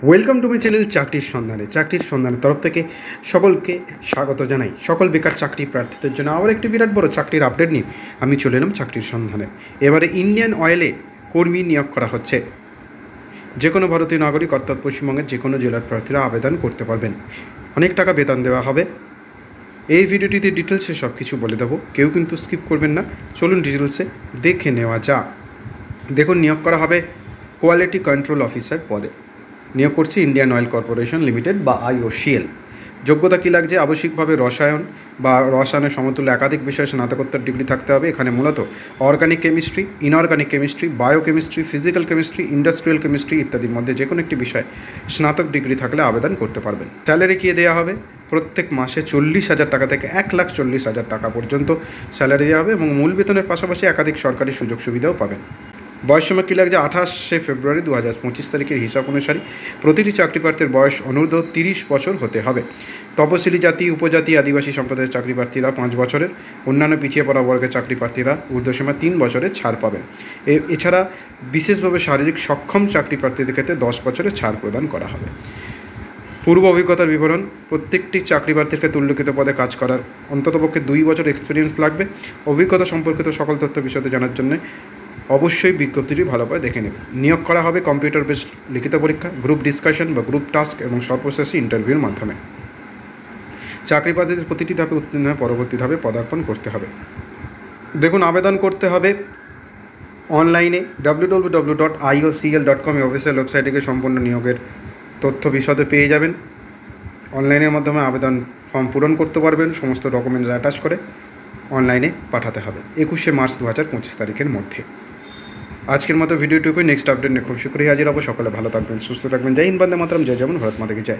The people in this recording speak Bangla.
ওয়েলকাম টু মাই চ্যানেল চাকরির সন্ধানের তরফ থেকে সকলকে স্বাগত জানাই। সকল বেকার চাকরি প্রার্থীদের জন্য আবার একটি বিরাট বড় চাকরির আপডেট নিয়ে আমি চলে এলাম চাকরির সন্ধানে। এবারে ইন্ডিয়ান অয়েলে কর্মী নিয়োগ করা হচ্ছে। যে কোনো ভারতীয় নাগরিক অর্থাৎ পশ্চিমবঙ্গের যে কোনো জেলার প্রার্থীরা আবেদন করতে পারবেন। অনেক টাকা বেতন দেওয়া হবে। এই ভিডিওটিতে ডিটেলসে সব কিছু বলে দেবো, কেউ কিন্তু স্কিপ করবেন না। চলুন ডিটেলসে দেখে নেওয়া যাক। দেখুন, নিয়োগ করা হবে কোয়ালিটি কন্ট্রোল অফিসার পদে। নিয়োগ করছে ইন্ডিয়ান অয়েল কর্পোরেশন লিমিটেড বা IOCL। যোগ্যতা কী লাগছে? আবশ্যিকভাবে রসায়ন বা রসায়নের সমতুল্য একাধিক বিষয়ে স্নাতকোত্তর ডিগ্রি থাকতে হবে। এখানে মূলত organic chemistry, inorganic chemistry, biochemistry, physical chemistry, industrial chemistry ইত্যাদির মধ্যে যে কোনো একটি বিষয়ে স্নাতক ডিগ্রি থাকলে আবেদন করতে পারবেন। স্যালারি কী দেওয়া হবে? প্রত্যেক মাসে 40,000 টাকা থেকে 1,40,000 টাকা পর্যন্ত স্যালারি দেওয়া হবে এবং মূল বেতনের পাশাপাশি একাধিক সরকারি সুযোগ সুবিধাও পাবেন। বয়স সময় কী লাগছে? 28শে ফেব্রুয়ারি 2025 তারিখের হিসাব অনুসারে প্রতিটি চাকরি প্রার্থীর বয়স অনূর্ধ্ব 30 বছর হতে হবে। তপশিলি জাতি, উপজাতি, আদিবাসী সম্প্রদায়ের চাকরি প্রার্থীরা 5 বছরের, অন্যান্য পিছিয়ে পড়া বর্গের চাকরি প্রার্থীরা ঊর্ধ্বসীমা 3 বছরের ছাড় পাবেন। এছাড়া বিশেষভাবে শারীরিক সক্ষম চাকরি প্রার্থীদের ক্ষেত্রে 10 বছরের ছাড় প্রদান করা হবে। পূর্ব অভিজ্ঞতার বিবরণ: প্রত্যেকটি চাকরি প্রার্থীর ক্ষেত্রে উল্লেখিত পদে কাজ করার অন্ততপক্ষে 2 বছর এক্সপিরিয়েন্স লাগবে। অভিজ্ঞতা সম্পর্কিত সকল তথ্য বিশদে জানার জন্য অবশ্যই বিজ্ঞপ্তিটি ভালোভাবে দেখে নেবেন। নিয়োগ করা হবে কম্পিউটার বেসড লিখিত পরীক্ষা, গ্রুপ ডিসকাশন বা গ্রুপ টাস্ক এবং সর্বশেষে ইন্টারভিউর মাধ্যমে। চাকরি প্রার্থীদের প্রতিটি ধাপে উত্তীর্ণ হয়ে পরবর্তী ধাপে পদার্পণ করতে হবে। দেখুন, আবেদন করতে হবে অনলাইনে www.iocl.com অফিসিয়াল ওয়েবসাইটে গিয়ে সম্পূর্ণ নিয়োগের তথ্য বিশদে পেয়ে যাবেন। অনলাইনের মাধ্যমে আবেদন ফর্ম পূরণ করতে পারবেন। সমস্ত ডকুমেন্টস অ্যাটাচ করে অনলাইনে পাঠাতে হবে 21শে মার্চ 2025 তারিখের মধ্যে। আজকের মতো ভিডিওটুকুই। নেক্সট আপডেট নিয়ে খুব শীঘ্রই হাজির হবো। সকলে ভালো থাকবেন, সুস্থ থাকবেন। জয় হিন্দ, বন্দে মাতরম, জয় জওয়ান, ভারত মাতা কি জয়।